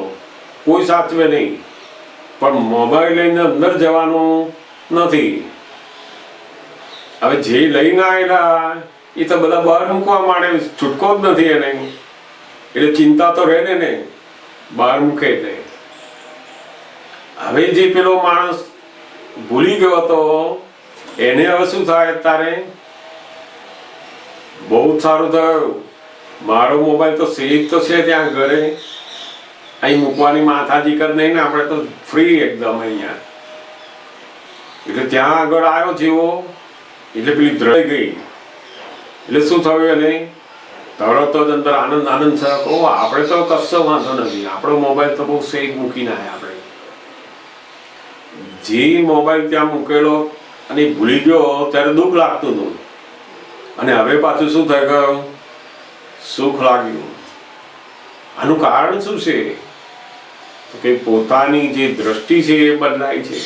કોઈ સાચવે નહીં, પણ મોબાઈલ લઈને અંદર જવાનું નથી. હવે જે લઈને આવેલા એ તો બધા બહાર મૂકવા માંડે, છૂટકો જ નથી એને. એટલે ચિંતા તો રહે ને બહાર મૂકે એટલે. હવે જે પેલો માણસ ભૂલી ગયો હતો એને હવે શું થાય? તારે બહુ સારું થયું, મારો મોબાઈલ તો સેફ તો છે ત્યાં ઘરે, અહીં મૂકવાની માથાજી કર નહીં ને, આપણે તો ફ્રી એકદમ અહીંયા. એટલે ત્યાં આગળ આવ્યો જેવો એટલે પેલી દ્રઢ ગઈ. એટલે શું થયું એને? તરત જ અંદર આનંદ આનંદ છે. આપણે તો કશો વાંધો નથી, આપણો મોબાઈલ તો બહુ સેફ મૂકીને આવ્યા. આપણે જે મોબાઈલ ત્યાં મૂકેલો અને ભૂલી ગયો ત્યારે દુઃખ લાગતું હતું, અને હવે પાછું શું થઈ ગયું? સુખ લાગ્યું. આનું કારણ શું છે? તો કે પોતાની જે દ્રષ્ટિ છે એ બદલાય છે.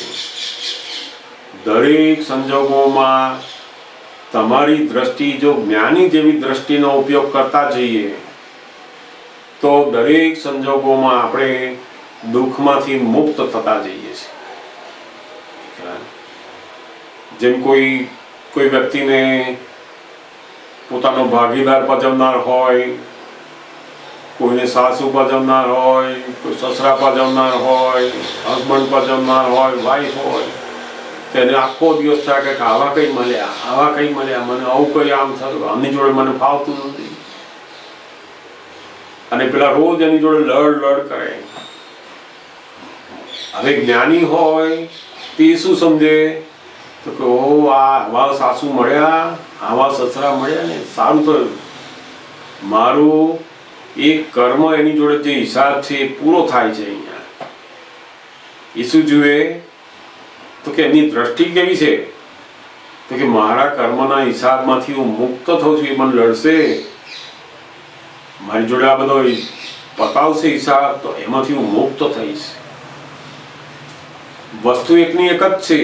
દરેક સંજોગોમાં તમારી દ્રષ્ટિ જો જ્ઞાની જેવી દ્રષ્ટિનો ઉપયોગ કરતા જઈએ તો દરેક સંજોગોમાં આપણે દુઃખમાંથી મુક્ત થતા જઈએ છીએ. જેમ કોઈ કોઈ વ્યક્તિને પોતાનો ભાગીદાર પજવનાર હોય, કોઈને સાસુ પજવનાર હોય, કોઈ સસરા પજવનાર હોય, હસબન્ડ પજવનાર હોય, વાઈફ હોય, તેને આખો દિવસ થાય કે આવા કંઈ મળ્યા, આવા કંઈ મળ્યા, મને આવું કંઈ આમ થયું, આમની જોડે મને ફાવતું નથી, અને પેલા રોજ એની જોડે લડ કરે. હવે જ્ઞાની હોય તે શું સમજે તો કે ઓ આવા સાસુ મળ્યા, આવા સસરા મળ્યા ને સારું થયું, મારું એ કર્મ એની જોડે જે હિસાબ છે એ પૂરો થાય છે. અહીંયા એ શું જુએ તો કે એની દ્રષ્ટિ કેવી છે તો કે મારા કર્મના હિસાબમાંથી હું મુક્ત થઉં છું, એ મને લડશે, મારી જોડે આ બધો પતાવશે હિસાબ, તો એમાંથી હું મુક્ત થઈશ. વસ્તુ એકની એક જ છે,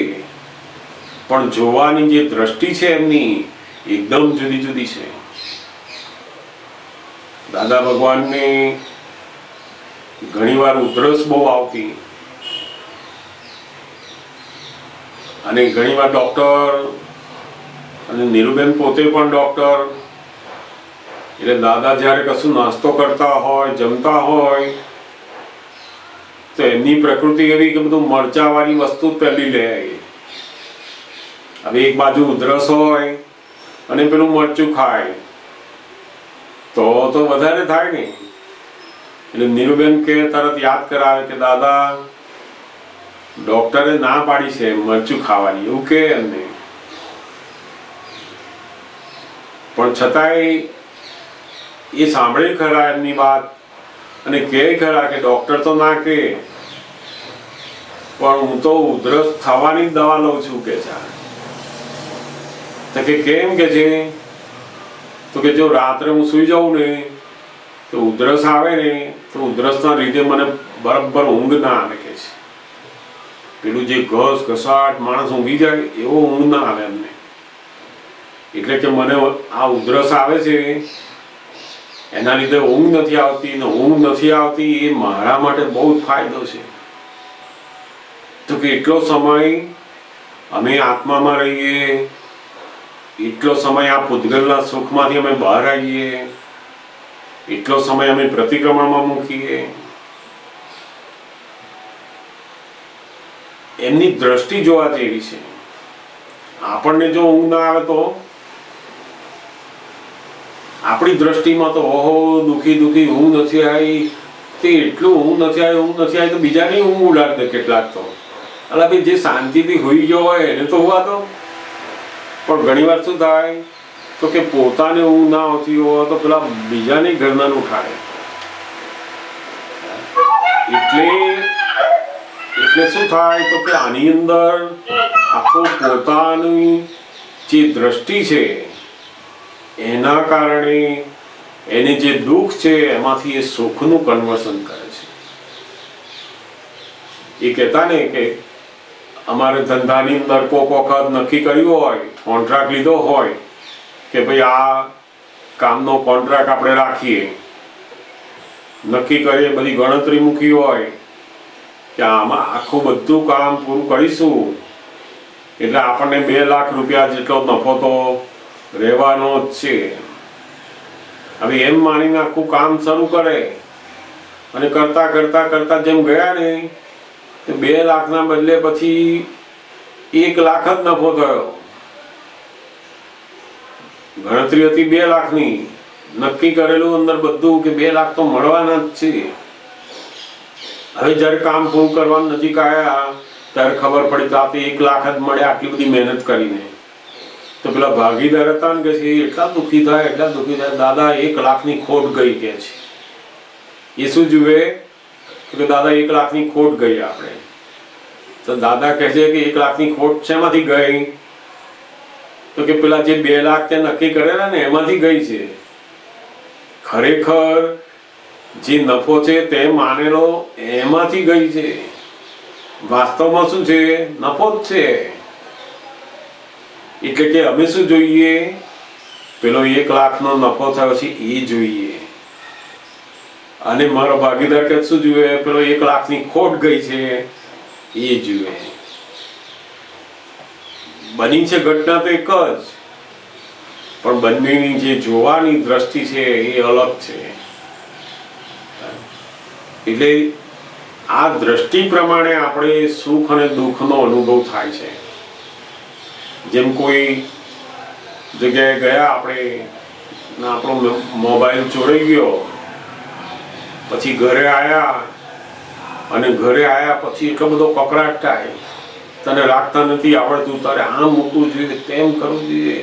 પણ જોવાની જે દ્રષ્ટિ છે એમની એકદમ જુદી જુદી છે. દાદા ભગવાનને ઘણીવાર ઉધરસ બહુ આવતી, અને ઘણીવાર ડૉક્ટર, અને નીરુબેન પોતે પણ ડૉક્ટર, એટલે દાદા જ્યારે કશું નાસ્તો કરતા હોય, જમતા હોય, તો એમની પ્રકૃતિ એવી કે બધું મરચાવાળી વસ્તુ પહેલી લે. હવે એક બાજુ ઉધરસ હોય અને પેલું મરચું ખાય તો વધારે થાય ને. એટલે નીરુબેન કે તરત યાદ કરાવે કે દાદા ડોક્ટરે ના પાડી છે મરચું ખાવાની, એવું કે એમને. પણ છતાંય એ સાંભળે ખરા એમની વાત, અને કહે ખરા કે ડોક્ટર તો ના કે, પણ હું તો ઉધરસ થવાની દવા લઉં છું કે છે. તો કે કેમ કે છે તો કે જો રાત્રે હું સુઈ જાઉં ને તો ઉધરસ આવે ને તો ઉધરસના લીધે મને બરાબર ઊંઘ ના આવે કે છે. પેલું જે ઘસ ઘસાટ માણસ ઊંઘી જાય એવો ઊંઘ ના આવે એમને. એટલે કે મને આ ઉધરસ આવે છે એના લીધે ઊંઘ નથી આવતી, ને ઊંઘ નથી આવતી એ મારા માટે બહુ જ ફાયદો છે. તો કે એટલો સમય અમે આત્મામાં રહીએ, એટલો સમય આ પૂતગલના સુખમાંથી અમે બહાર આવીએ, એટલો સમય અમે પ્રતિક્રમણમાં મૂકીએ. એમની દ્રષ્ટિ જોવા જેવી છે. આપણને જો ઊંઘ ના આવે તો આપણી દ્રષ્ટિમાં તો ઓહો દુખી ઊંઘ નથી આવી, તે એટલું ઊંઘ નથી આવી તો બીજાની ઊંઘ ઉડાડી દે કેટલાક તો. અલા ભાઈ જે શાંતિથી હોઈ ગયો હોય એને તો હોવા દો. પણ ઘણી વાર શું થાય તો કે પોતાને ઊંઘ ના આવતી હોય તો પેલા બીજાની ઘરના ઉઠાડે. એટલે શું થાય તો કે આની અંદર આખો પોતાની જે દ્રષ્ટિ છે એના કારણે એને જે દુઃખ છે એમાંથી એ સુખનું કન્વર્શન કરે છે. એ કહેતા ને કે અમારે ધંધાની અંદર કોક વખત નક્કી કર્યું હોય, કોન્ટ્રાક્ટ લીધો હોય કે ભાઈ આ કામનો કોન્ટ્રાક્ટ આપણે રાખીએ, નક્કી કરીએ, બધી ગણતરી મૂકી હોય કે આમાં આખું બધું કામ પૂરું કરીશું એટલે આપણને 2 લાખ રૂપિયા જેટલો નફો તો રહેવાનો જ છે. હવે એમ માનીને આખું કામ શરૂ કરે, અને કરતા કરતા જેમ ગયા ને 2 લાખના બદલે પછી 1 લાખ જ નફો થયો. ગણતરી હતી 2 લાખની, નક્કી કરેલું અંદર બધું કે 2 લાખ તો મળવાના જ છે. હવે જ્યારે કામ પૂરું કરવાનું નજીક આવ્યા ત્યારે ખબર પડી તો આપણે 1 લાખ જ મળ્યા આટલી બધી મહેનત કરીને. તો પેલા ભાગીદાર હતા ને કે છે એટલા દુઃખી થાય દાદા 1 લાખની ખોટ ગઈ કે છે. એ શું જુએ કે દાદા 1 લાખની ખોટ ગઈ આપણે. તો દાદા કહે છે કે 1 લાખની ખોટ શેમાંથી ગઈ તો કે પેલા જે 2 લાખ તે નક્કી કરેલા ને એમાંથી ગઈ છે. ખરેખર જે નફો છે તે માનેલો એમાંથી ગઈ છે. વાસ્તવમાં શું છે? નફો જ છે. એટલે કે અમે શું જોઈએ? પેલો 1 લાખનો નફો થયો છે એ જોઈએ, અને મારો ભાગીદાર કે શું જોઈએ? પેલો 1 લાખની ખોટ ગઈ છે એ જુએ. બની છે ઘટના તો એક જ, પણ બંનેની જે જોવાની દ્રષ્ટિ છે એ અલગ છે. એટલે આ દ્રષ્ટિ પ્રમાણે આપણે સુખ અને દુઃખનો અનુભવ થાય છે. જેમ કોઈ જગ્યાએ ગયા આપણે, આપણો મોબાઈલ ચોરાઈ ગયો, પછી ઘરે આવ્યા, અને ઘરે આવ્યા પછી એટલો બધો કકળાટ થાય, તને લાગતા નથી આવડતું, તારે આમ મૂકવું જોઈએ, તેમ કરવું જોઈએ,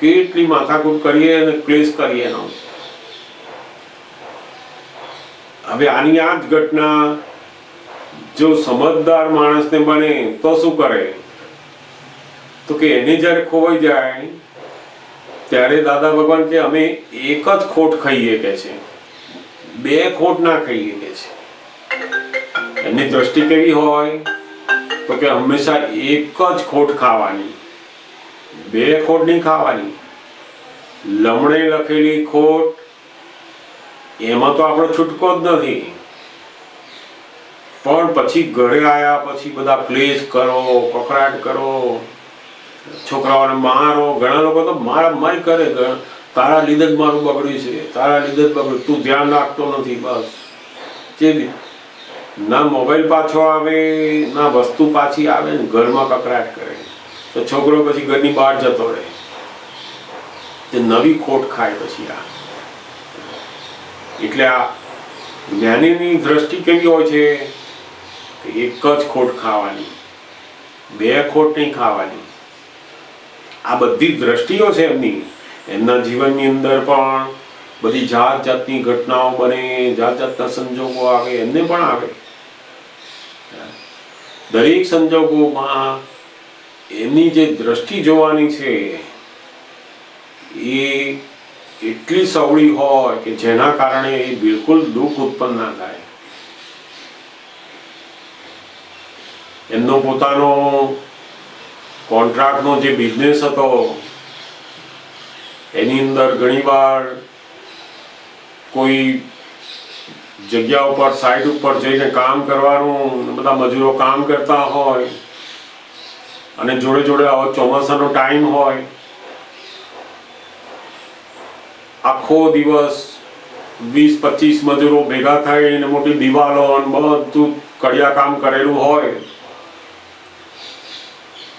કેટલી માથાકૂટ કરીએ અને ક્લેશ કરીએ એનો. હવે આની આ જ ઘટના જો સમજદાર માણસને બને તો શું કરે, તો કે એને જ્યારે ખોવાઈ જાય ત્યારે દાદા ભગવાન કે અમે એક જ ખોટ ખાઈએ કે છે, બે ખોટ ના ખાઈએ કે છે. એની દ્રષ્ટિ કેવી હોય તો કે હંમેશા એક જ ખોટ ખાવાની, બે ખોટ નહીં ખાવાની. લમણે લખેલી ખોટ એમાં તો આપણો છૂટકો જ નથી, પણ પછી ઘરે આવ્યા પછી બધા ક્લેશ કરો, કકરાટ કરો, છોકરાઓને મારો. ઘણા લોકો તો મારી કરે, તારા લીધે જ મારું બગડ્યું છે, તારા લીધે જ બગડ્યું, તું ધ્યાન રાખતો નથી. બસ જે ના મોબાઈલ પાછો આવે, ના વસ્તુ પાછી આવે, ને ઘરમાં કકરાટ કરે, તો છોકરો પછી ઘરની બહાર જતો રહે, તે નવી ખોટ ખાય પછી. આ એટલે આ જ્ઞાનીની દ્રષ્ટિ કેવી હોય છે, એક જ ખોટ ખાવાની, બે ખોટ નહીં ખાવાની. આ બધી દ્રષ્ટિઓ છે એમની. એમના જીવનની અંદર પણ બધી જાત જાતની ઘટનાઓ બને, જાત જાતના સંજોગો આવે, એમને પણ આવે. દરેક સંજોગોમાં એમની જે દ્રષ્ટિ જોવાની છે એ એટલી સવળી હોય કે જેના કારણે એ બિલકુલ દુઃખ ઉત્પન્ન ના થાય. એમનો પોતાનો કોન્ટ્રાક્ટનો જે બિઝનેસ હતો એની અંદર ઘણીવાર કોઈ જગ્યા ઉપર સાઈડ ઉપર જઈને કામ કરવાનું, બધા મજૂરો કામ કરતા હોય, અને જોડે જોડે આવો ચોમાસાનો ટાઈમ હોય, આખો દિવસ 20-25 મજૂરો ભેગા થઈને મોટી દિવાલો બધું કડિયા કામ કરેલું હોય,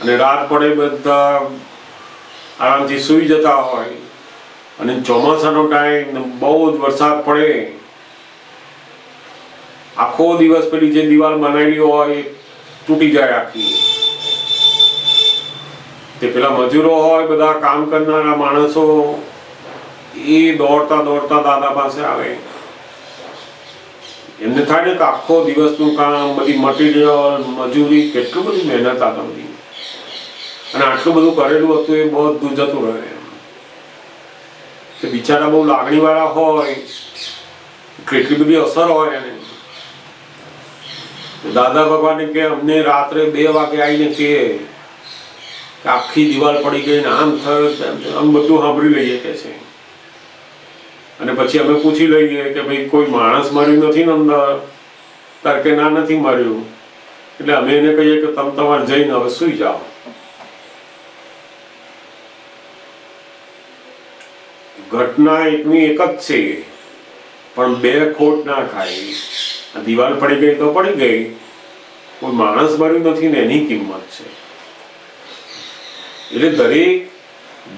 અને રાત પડે બધા આરામથી સૂઈ જતા હોય, અને ચોમાસાનો ટાઈમ બહુ જ વરસાદ પડે, આખો દિવસ પેલી જે દિવાલ બનાવેલી હોય તૂટી જાય આખી. તે પેલા મજૂરો હોય, બધા કામ કરનારા માણસો, એ દોડતા દોડતા દાદા પાસે આવે. એમને થાય ને કે આખો દિવસનું કામ, બધી મટીરિયલ, મજૂરી, કેટલું બધી મહેનત આ બધી, અને આટલું બધું કરેલું હતું એ બધું જતું રહે. કે બિચારા બહુ લાગણી વાળા હોય, કેટલી બધી અસર હોય એને. દાદા ભગવાને કે અમને રાત્રે 2 વાગે આવીને કે આખી દિવાલ પડી ગઈ ને આમ થયું, આમ બધું સાંભળી લઈએ કે છે. અને પછી અમે પૂછી લઈએ કે ભાઈ કોઈ માણસ મર્યું નથી ને અંદર? તાર કે ના, નથી મર્યું. એટલે અમે એને કહીએ કે તમે તમારે જઈને હવે સુઈ જાઓ. ઘટના એકની એક જ છે, પણ બે ખોટ ના ખાય. દિવાલ પડી ગઈ તો પડી ગઈ, કોઈ માણસ મર્યું નથી ને એની કિંમત છે. એટલે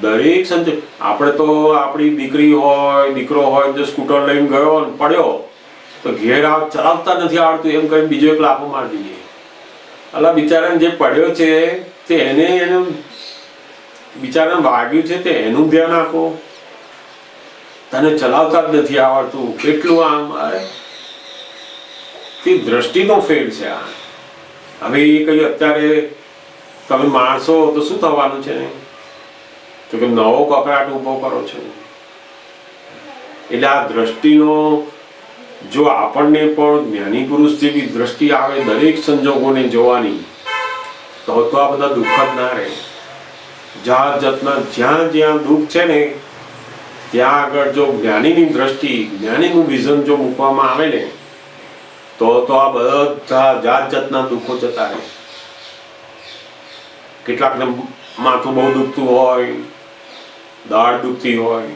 દરેક સંજોગ, આપણે તો આપણી દીકરી હોય, દીકરો હોય, જો સ્કૂટર લઈને ગયો ને પડ્યો તો ઘેર ચલાવતા નથી આવડતું એમ કરી બીજો એક લાફો મારી દઈએ. અલા બિચારાને જે પડ્યો છે તે એને બિચારાને વાગ્યું છે તે એનું ધ્યાન આપો. તને ચલાવતા જ નથી આવડતું, કેટલું આમ. તે દ્રષ્ટિનો ફેર છે આ. હવે એ કઈ અત્યારે તમે માણસો તો શું થવાનું છે, તો કે નવો કકડાટ ઉભો કરો છો. એટલે આ દ્રષ્ટિનો જો આપણને પણ જ્ઞાની પુરુષ જેવી દ્રષ્ટિ આવે દરેક સંજોગોને જોવાની, તો આ બધા દુઃખ જ ના રહે. જાત જાતના જ્યાં જ્યાં દુઃખ છે ને ત્યાં આગળ જો જ્ઞાનીની દ્રષ્ટિ, જ્ઞાનીનું વિઝન જો મૂકવામાં આવે ને તો આ બધા જાત જાતના દુઃખો જતા રહે. કેટલાકને માથું બહુ દુખતું હોય, દાઢ દુખતી હોય,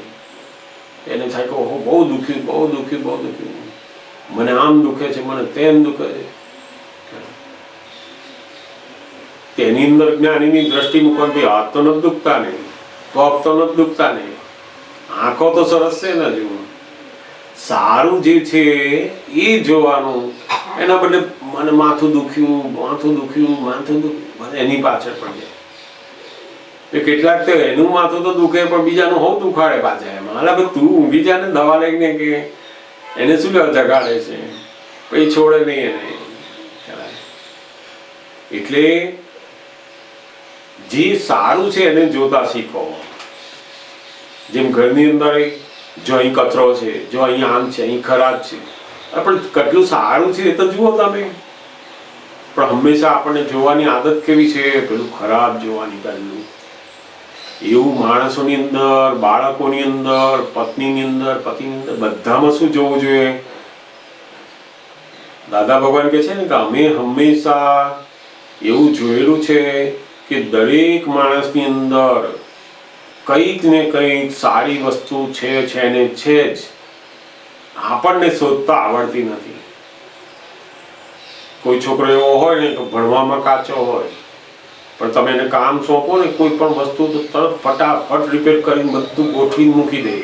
એને થાય કે ઓહો બહુ દુખ્યું, બહુ દુખ્યું, બહુ દુખ્યું, મને આમ દુખે છે, મને તેમ દુખે છે. તેની અંદર જ્ઞાનીની દ્રષ્ટિ મૂકવાથી હાથ તો નથી દુખતા નહીં, પગ તો નથી દુખતા નહીં, આંખો તો સરસ છે ને, જેવું સારું જે છે એ જોવાનું. એના બદલે મને માથું દુખ્યું, માથું દુખ્યું, માથું દુખ્યું, એની પાછળ પડી જાય. કેટલાક તો એનું માથું તો દુખે પણ બીજાનું હોવ દુખાડે પાછા. એમાં એટલે તું ઊંઘી જા ને દવા લઈને, કે એને શું લેવા જગાડે છે, પછી છોડે નહીં એને. એટલે જે સારું છે એને જોતા શીખો. જેમ ઘરની અંદર જો અહીં કચરો છે, જો અહીં આમ છે, અહીં ખરાબ છે, પણ કેટલું સારું છે એ તો જુઓ તમે. પણ હંમેશા આપણને જોવાની આદત કેવી છે, પેલું ખરાબ જોવાની પહેલું. એવું માણસોની અંદર, બાળકોની અંદર, પત્નીની અંદર, પતિની અંદર, બધામાં શું જોવું જોઈએ? દાદા ભગવાન કહે છે ને કે અમે હંમેશા એવું જોયેલું છે કે દરેક માણસની અંદર કંઈક ને કંઈક સારી વસ્તુ છે ને છે જ, આપણને શોધતા આવડતી નથી. કોઈ છોકરો એવો હોય ને કે ભણવામાં કાચો હોય, પણ તમે એને કામ સોંપો ને કોઈ પણ વસ્તુ તો તરત ફટાફટ રિપેર કરીને બધું ગોઠવીને મૂકી દે.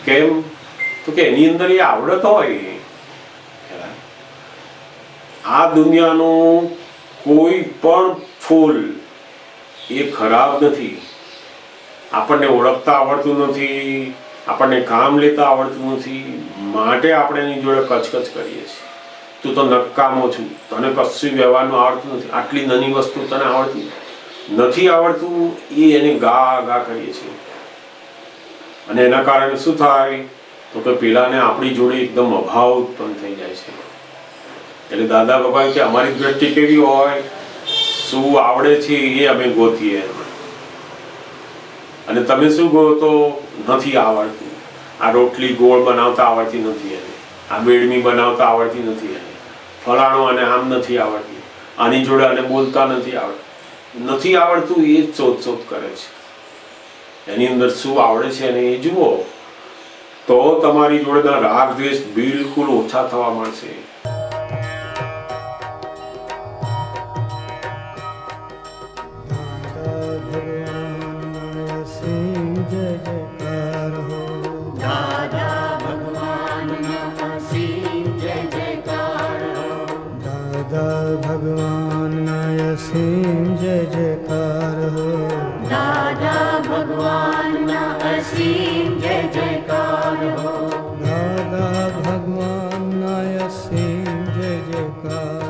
કેમ? તો કે એની અંદર એ આવડત હોય. આ દુનિયાનું કોઈ પણ ફૂલ એ ખરાબ નથી. આપણને ઓળખતા આવડતું નથી, આપણને કામ લેતા આવડતું નથી, માટે આપણે એની જોડે કચકચ કરીએ છીએ. તું તો નકામો છું, તને કશું વ્યવહારનું આવડતું નથી, આટલી નાની વસ્તુ તને આવડતી નથી, આવડતું એ એને ગા ગા કરીએ છીએ. અને એના કારણે શું થાય તો કે પેલાને આપણી જોડે એકદમ અભાવ ઉત્પન્ન થઈ જાય છે. એટલે દાદા ભગવાન કે અમારી દ્રષ્ટિ કેવી હોય, શું આવડે છે એ અમે ગોતીએ, અને તમે શું ગોતો? નથી આવડતું. આ રોટલી ગોળ બનાવતા આવડતી નથી એને, આ બેડમી બનાવતા આવડતી નથી એને, ફલાણું અને આમ નથી આવડતી, આની જોડે અને બોલતા નથી આવડતું. નથી આવડતું એ જ શોધ કરે છે. એની અંદર શું આવડે છે અને એ જુઓ, તો તમારી જોડેના રાગ દ્વેષ બિલકુલ ઓછા થવા મળશે. ભગવાન અસીમ જય જયકાર હો. દાદા ભગવાન અસીમ જય જયકાર હો. દાદા ભગવાન અસીમ જય જયકાર.